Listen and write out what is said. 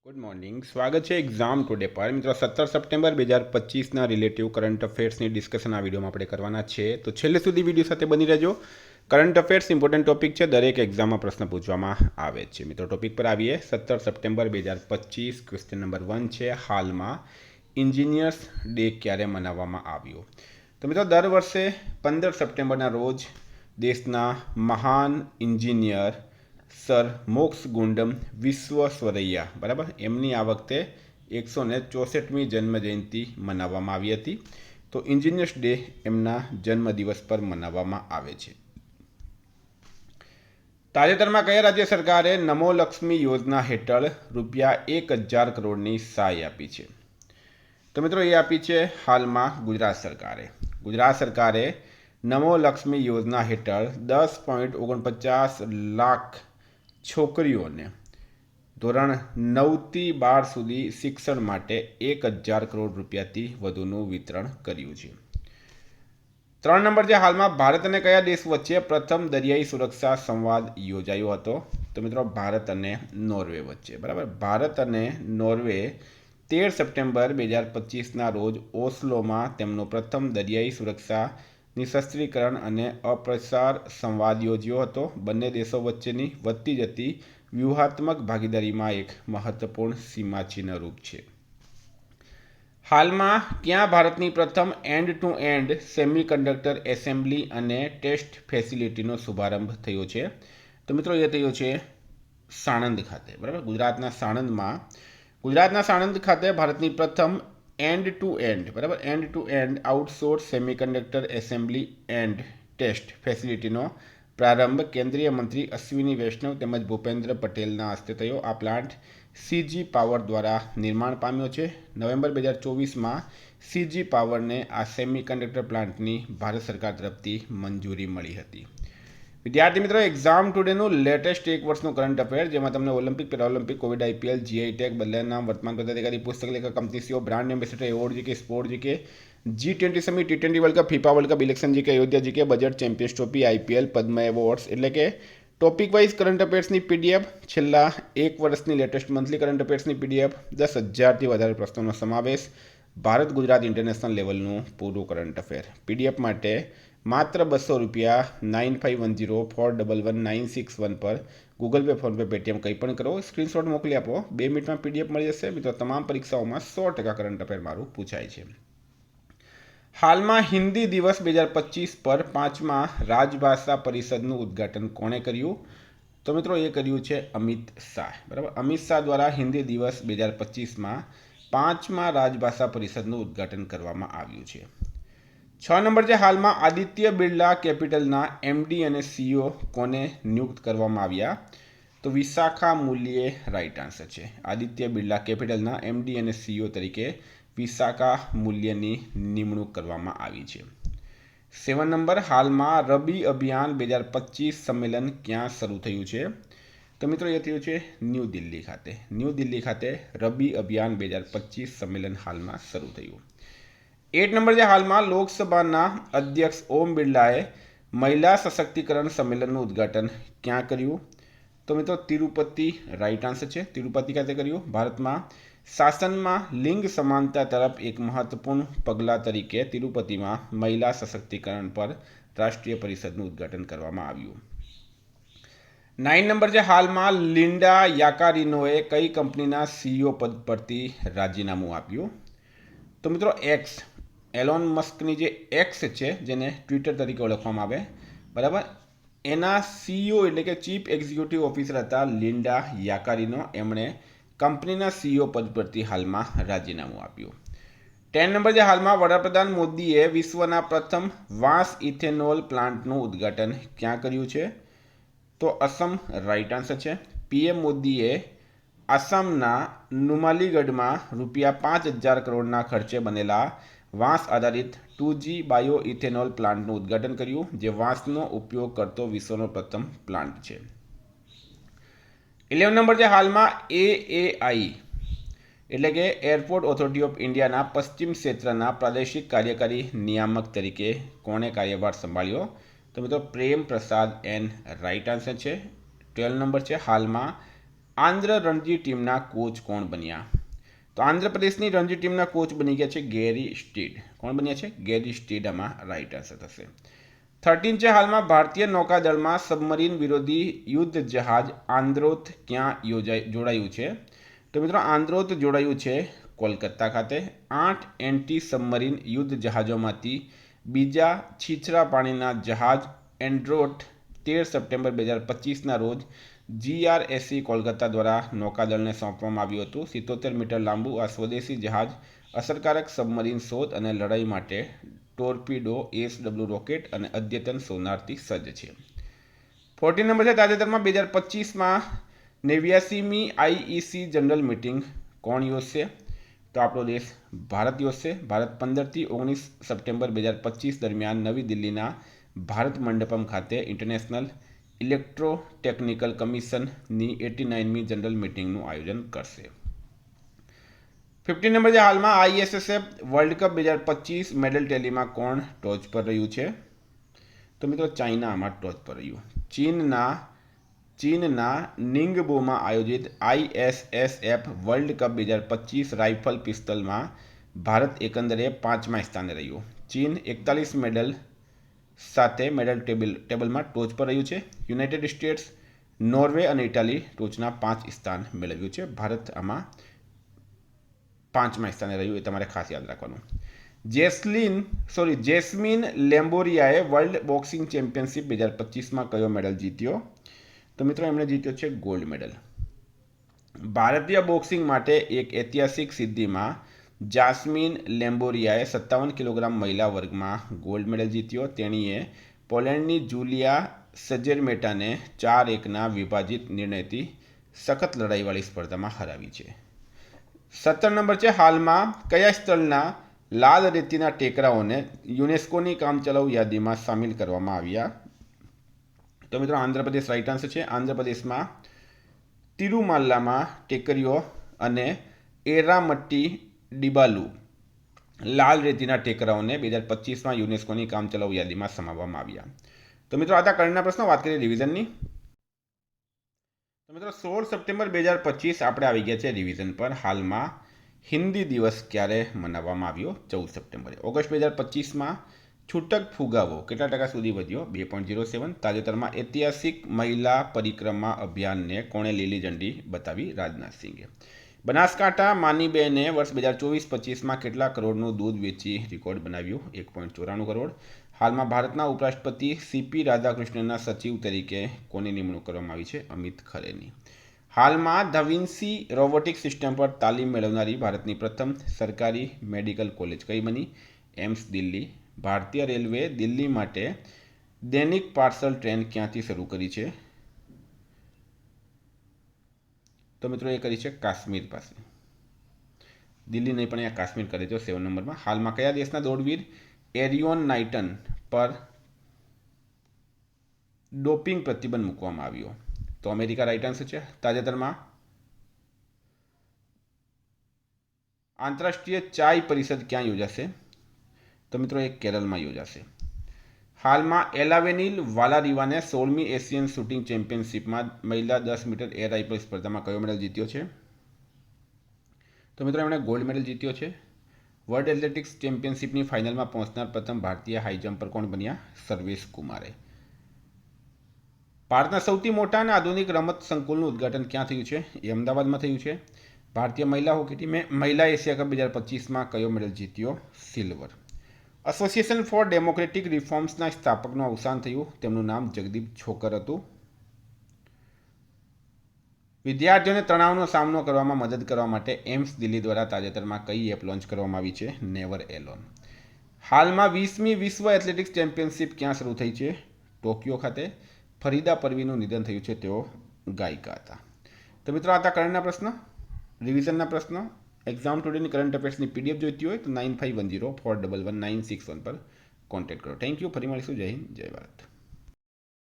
Good morning, સ્વાગત છે exam today પર. મિત્રો 17 સપ્ટેમ્બર 2025ના રિલેટિવ કરંટ અફેર્સની ડિસ્કશન આ વિડીયોમાં આપણે કરવાના છે, તો છેલ્લે સુધી વિડીયો સાથે બની રહેજો. કરંટ અફેર્સ ઇમ્પોર્ટન્ટ ટોપિક છે, દરેક એક્ઝામમાં પ્રશ્ન પૂછવામાં આવે છે. મિત્રો ટોપિક પર આવીએ. 17 સપ્ટેમ્બર 2025 ક્વેશ્ચન નંબર 1 છે, હાલમાં એન્જિનિયર્સ ડે ક્યારે મનાવવામાં આવ્યો? તો મિત્રો દર વર્ષે 15 સપ્ટેમ્બરના રોજ દેશના મહાન એન્જિનિયર સર મોક્ષગુંડમ વિશ્વેશ્વરૈયા, બરાબર, એમની આ વખતે 164મી જન્મજયંતિ મનાવવામાં આવી હતી. તો એન્જિનિયર્સ ડે એમના જન્મદિવસ પર મનાવવામાં આવે છે. તાજેતરમાં કયા રાજ્ય સરકારે નમો લક્ષ્મી યોજના હેઠળ ₹1,000 કરોડની સહાય આપી છે? તો મિત્રો એ આપી છે હાલમાં ગુજરાત સરકારે. ગુજરાત સરકારે નમો લક્ષ્મી યોજના હેઠળ 10.49 લાખ છોકરીઓને ધોરણ 9થી 12 સુધી શિક્ષણ માટે ₹1,000 કરોડ રૂપિયાથી વધુનું વિતરણ કર્યું છે. 3 નંબર છે, હાલમાં ભારત અને કયા દેશ વચ્ચે પ્રથમ દરિયાઈ સુરક્ષા સંવાદ યોજાયો હતો? તો મિત્રો ભારત અને નોર્વે વચ્ચે, બરાબર. ભારત અને નોર્વે 13 સપ્ટેમ્બર 2025ના રોજ ઓસ્લોમાં તેમનો પ્રથમ દરિયાઈ સુરક્ષા નિશસ્ત્રીકરણ અને અપ્રસાર સંવાદ યોજ્યો હતો. બંને દેશો વચ્ચેની વધતી જતી વ્યૂહાત્મક ભાગીદારીમાં એક મહત્વપૂર્ણ સીમાચિહ્ન રૂપ છે. હાલમાં ક્યાં ભારતની પ્રથમ end to end semiconductor assembly અને ટેસ્ટ ફેસિલિટીનો શુભારંભ થયો છે? તો મિત્રો એ થયો છે સાણંદ ખાતે, બરાબર. ગુજરાતના સાણંદ ખાતે ભારતની પ્રથમ એન્ડ ટુ એન્ડ, બરાબર, end to end outsource semiconductor assembly and test ફેસિલિટીનો પ્રારંભ કેન્દ્રીય મંત્રી અશ્વિની વૈષ્ણવ તેમજ ભૂપેન્દ્ર પટેલના હસ્તે થયો. આ પ્લાન્ટ સીજી પાવર દ્વારા નિર્માણ પામ્યો છે. નવેમ્બર 2024માં સીજી પાવરને આ સેમિકન્ડક્ટર પ્લાન્ટની ભારત સરકાર તરફથી મંજૂરી મળી હતી. વિદ્યાર્થી મિત્રો, એક્ઝામ ટુડેનું લેટેસ્ટ એક વર્ષનું કરંટ અફેર, જેમાં તમને Olympic, Paralympic, Covid, IPL, GI tag, બદલાયા નામ, વર્તમાન પદાધિકારી, પુસ્તક લેખક, company CEO, brand ambassador, award GK, sport GK, G20 summit, T20 world cup, FIFA world cup, election GK, Ayodhya GK, budget, champions trophy, IPL, Padma awards, એટલે કે ટોપિક વાઇઝ કરંટ અફેર્સની PDF, છેલ્લા એક વર્ષની લેટેસ્ટ મંથલી કરંટ અફેર્સની PDF, 10,000થી વધારે પ્રશ્નોનો સમાવેશ, ભારત ગુજરાત ઇન્ટરનેશનલ લેવલનું પૂરું કરંટ અફેર. પીડીએફ માટે માત્ર ₹200 9510411961 પર ગૂગલ પે, ફોનપે, પેટીએમ કંઈ પણ કરો, સ્ક્રીનશોટ મોકલી આપો, 2 મિનિટમાં પીડીએફ મળી જશે. મિત્રો તમામ પરીક્ષાઓમાં 100% કરંટ અફેર મારું પૂછાય છે. હાલમાં હિન્દી દિવસ 2025 પર 5મા રાજભાષા પરિષદનું ઉદ્ઘાટન કોણે કર્યું? તો મિત્રો એ કર્યું છે અમિત શાહ, બરાબર. અમિત શાહ દ્વારા હિન્દી દિવસ 2025માં 5મા રાજભાષા પરિષદનું ઉદ્ઘાટન કરવામાં આવ્યું છે. 6 નંબર છે, હાલમાં આદિત્ય બિરલા કેપિટલના એમડી અને સીઈઓ કોને નિયુક્ત કરવામાં આવ્યા? તો વિશાખા મૂલ્યે રાઇટ આન્સર છે. આદિત્ય બિરલા કેપિટલના એમડી અને સીઈઓ તરીકે વિશાખા મૂલ્યની નિમણૂક કરવામાં આવી છે. 7 નંબર, હાલમાં રબી અભિયાન 2025 સંમેલન ક્યાં શરૂ થયું છે? તો મિત્રો એ થયું છે ન્યૂ દિલ્હી ખાતે રબી અભિયાન 2025 સંમેલન હાલમાં શરૂ થયું. 8 નંબર છે, હાલમાં લોકસભાના અધ્યક્ષ ઓમ બિરલાએ મહિલા સશક્તિકરણ સંમેલનનું ઉદ્ઘાટન ક્યાં કર્યું? તો મિત્રો તિરુપતિ રાઇટ આન્સર છે. તિરુપતિ ખાતે કર્યું. ભારતમાં શાસનમાં લિંગ સમાનતા તરફ એક મહત્વપૂર્ણ પગલાં તરીકે તિરુપતિમાં મહિલા સશક્તિકરણ પર રાષ્ટ્રીય પરિષદનું ઉદ્ઘાટન કરવામાં આવ્યું. 9 નંબર છે, હાલમાં લિન્ડા યાકારિનોએ કઈ કંપનીના સીઈઓ પદ પરથી રાજીનામું આપ્યું? તો મિત્રો એક્સ, એલોન મસ્કની જે એક્સ છે, જેને ટ્વિટર તરીકે ઓળખવામાં આવે, બરાબર, એના સીઈઓ એટલે કે ચીફ એક્ઝિક્યુટિવ ઓફિસર હતા લિન્ડા યાકારિનો. એમણે કંપનીના સીઈઓ પદ પરથી હાલમાં રાજીનામું આપ્યું. 10 નંબર છે, હાલમાં વડાપ્રધાન મોદીએ વિશ્વના પ્રથમ વાંસ ઇથેનોલ પ્લાન્ટનું ઉદ્ઘાટન ક્યાં કર્યું છે? તો અસમ રાઇટ આન્સર છે. પીએમ મોદીએ આસામના નુમાલીગઢમાં ₹5,000 કરોડના ખર્ચે બનેલા વાંસ આધારિત 2G બાયો ઇથેનોલ પ્લાન્ટનું ઉદ્ઘાટન કર્યું, જે વાંસનો ઉપયોગ કરતો વિશ્વનો પ્રથમ પ્લાન્ટ છે. 11 નંબર છે, હાલમાં એએઆઈ એટલે કે એરપોર્ટ ઓથોરિટી ઓફ ઇન્ડિયાના પશ્ચિમ ક્ષેત્રના પ્રાદેશિક કાર્યકારી નિયામક તરીકે કોણે કાર્યભાર સંભાળ્યો? તો મિત્રો પ્રેમ પ્રસાદ એન રાઇટ આન્સર છે. 12 નંબર છે, હાલમાં આંધ્ર રણજી ટીમના કોચ કોણ બન્યા? તો આંધ્રપ્રદેશની રણજી ટીમના કોચ બની ગયા છે ગેરી સ્ટીડ. કોણ બન્યા છે? ગેરી સ્ટીડ આમાં રાઈટ આન્સર થશે. 13 છે. હાલમાં ભારતીય નૌકાદળમાં સબમરીન વિરોધી યુદ્ધ જહાજ આંદ્રોથ ક્યાં જોડાયું છે? તો મિત્રો આંદ્રોથ જોડાયું છે કોલકાતા ખાતે. 8 એન્ટી સબમરીન યુદ્ધ જહાજોમાંથી બીજા છીછરા પાણીના જહાજ એન્ડ્રોથ 13 સપ્ટેમ્બર 2025ના રોજ GRSC કોલકાતા દ્વારા નૌકાદળને સોંપવામાં આવ્યું હતું. 77 મીટર લાંબુ આ સ્વદેશી જહાજ અસરકારક સબમરીન શોધ અને લડાઈ માટે ટોર્પીડો, ASW રોકેટ અને અદ્યતન સોનારથી સજ્જ છે. 14 નંબર છે. તાજેતરમાં 2025માં 89મી IEC જનરલ મિટિંગ કોણ યોજશે? તો આપણો દેશ ભારત યોજશે. ભારત 15થી 19 સપ્ટેમ્બર 2025 દરમિયાન નવી દિલ્હીના ભારત મંડપમ ખાતે ઇન્ટરનેશનલ ઇલેક્ટ્રોટેકનિકલ કમિશનની 89મી જનરલ મિટિંગનું આયોજન કરશે. 15 નંબર છે. હાલમાં ISSF વર્લ્ડ કપ 2025 મેડલ ટેલીમાં કોણ ટોચ પર રહ્યું છે? તો મિત્રો ચાઇનામાં ટોચ પર રહ્યું. ચીનના નિંગબોમાં આયોજિત ISSF વર્લ્ડ કપ 2025 રાઇફલ પિસ્તલમાં ભારત એકંદરે 5મા સ્થાને રહ્યું. ચીન 41 મેડલ સાથે મેડલ ટેબલમાં ટોચ પર રહ્યું છે. યુનાઇટેડ સ્ટેટ્સ, નોર્વે અને ઇટાલી ટોચના 5 સ્થાન મેળવ્યું છે. ભારત આમાં 5મા સ્થાને રહ્યું, એ તમારે ખાસ યાદ રાખવાનું. જેસ્મીન લેમ્બોરિયાએ વર્લ્ડ બોક્સિંગ ચેમ્પિયનશિપ 2025માં કયો મેડલ જીત્યો? તો મિત્રો એમણે જીત્યો છે ગોલ્ડ મેડલ. ભારતીય બોક્સિંગ માટે એક ઐતિહાસિક સિદ્ધિમાં જાસ્મીન લેમ્બોરિયાએ 57 કિલોગ્રામ મહિલા વર્ગમાં ગોલ્ડ મેડલ જીત્યો. તેણીએ પોલેન્ડની જુલિયા સજેરમેટાને 4-1ના વિભાજિત નિર્ણયથી સખત લડાઈવાળી સ્પર્ધામાં હરાવી છે. 17 નંબર છે. હાલમાં કયા સ્થળના લાલ રેતીના ટેકરાઓને યુનેસ્કોની કામચલાઉ યાદીમાં સામેલ કરવામાં આવ્યા? તો મિત્રો આંધ્રપ્રદેશ રાઈટ આન્સર છે. આંધ્રપ્રદેશમાં તિરુમાલ્લામાં ટેકરીઓ અને એરામટ્ટી ડિબાલુ લાલ રેતીના ટેકરાઓને 2025માં યુનેસ્કોની કામચલાઉ યાદીમાં સમાવવામાં આવ્યા. તો મિત્રો આ કરંટના પ્રશ્નો. વાત કરીએ રિવિઝનની. તો મિત્રો 16 સપ્ટેમ્બર 2025 આપણે આવી ગયા છે રિવિઝન પર. હાલમાં હિન્દી દિવસ ક્યારે મનાવવામાં આવ્યો? 14 સપ્ટેમ્બરે. ઓગસ્ટ 2025માં છૂટક ફુગાવો કેટલા ટકા સુધી વધ્યો? 2.07. તાજેતરમાં ઐતિહાસિક મહિલા પરિક્રમા અભિયાનને કોણે લીલી ઝંડી બતાવી? રાજનાથસિંહે. બનાસકાંઠા માનીબેને વર્ષ 2024-25માં કેટલા કરોડનું દૂધ વેચી રેકોર્ડ બનાવ્યું? 1.94 કરોડ. હાલમાં ભારતના ઉપરાષ્ટ્રપતિ CP રાધાકૃષ્ણનના સચિવ તરીકે કોની નિમણૂક કરવામાં આવી છે? અમિત ખરેની. હાલમાં ધ વિન્સી રોબોટિક સિસ્ટમ પર તાલીમ મેળવનારી ભારતની પ્રથમ સરકારી મેડિકલ કોલેજ કઈ બની? એમ્સ દિલ્હી. ભારતીય રેલવે દિલ્હી માટે દૈનિક પાર્સલ ટ્રેન ક્યાંથી શરૂ કરી છે? તો મિત્રો એ કરી છે કાશ્મીર પાસે. દિલ્હી નહીં પણ અહીંયા કાશ્મીર કરે છે 7 નંબરમાં. હાલમાં કયા દેશના દોડવીર એરિયોન નાઇટન પર ડોપિંગ પ્રતિબંધ મૂકવામાં આવ્યો? તો અમેરિકા રાઈટ આન્સર છે. તાજેતરમાં આંતરરાષ્ટ્રીય ચાય પરિષદ ક્યાં યોજાશે? તો મિત્રો એ કેરળમાં યોજાશે. હાલમાં એલાવેનિલ વાલારીવાને 16મી એશિયન શૂટિંગ ચેમ્પિયનશિપમાં મહિલા 10 મીટર એર રાઇફલ સ્પર્ધામાં કયો મેડલ જીત્યો છે? તો મિત્રો એમણે ગોલ્ડ મેડલ જીત્યો છે. વર્લ્ડ એથ્લેટિક્સ ચેમ્પિયનશિપની ફાઇનલમાં પહોંચનાર પ્રથમ ભારતીય હાઈ જમ્પર કોણ બન્યા? સર્વેશ કુમારે. ભારતના સૌથી મોટા અને આધુનિક રમત સંકુલનું ઉદ્ઘાટન ક્યાં થયું છે? એ અમદાવાદમાં થયું છે. ભારતીય મહિલા હોકી ટીમે મહિલા એશિયા કપ 2025માં કયો મેડલ જીત્યો? સિલ્વર. એસોસિએશન ફોર ડેમોક્રેટિક રિફોર્મ્સના સ્થાપકનું અવસાન થયું. તેમનું નામ જગદીપ છોકર હતું. વિદ્યાર્થીઓને તણાવનો સામનો કરવામાં મદદ કરવા માટે એમ્સ દિલ્હી દ્વારા તાજેતરમાં કઈ એપ લોન્ચ કરવામાં આવી છે? Never alone. હાલમાં 20મી વિશ્વ એથ્લેટિક્સ ચેમ્પિયનશિપ ક્યાં શરૂ થઈ છે? ટોક્યો ખાતે. ફરીદા પરવીનનું નિધન થયું છે. તેઓ ગાયિકા હતા. તો મિત્રો આ હતા કરંટના પ્રશ્નો, રિવિઝનના પ્રશ્નો. એક્ઝામ ટુડેની કરંટ અફેર્સની PDF જોઈતી હોય તો 9510411961 પર કોન્ટેક્ટ કરો. Thank you. ફરી મળીશું. જય હિન્દ, જય ભારત.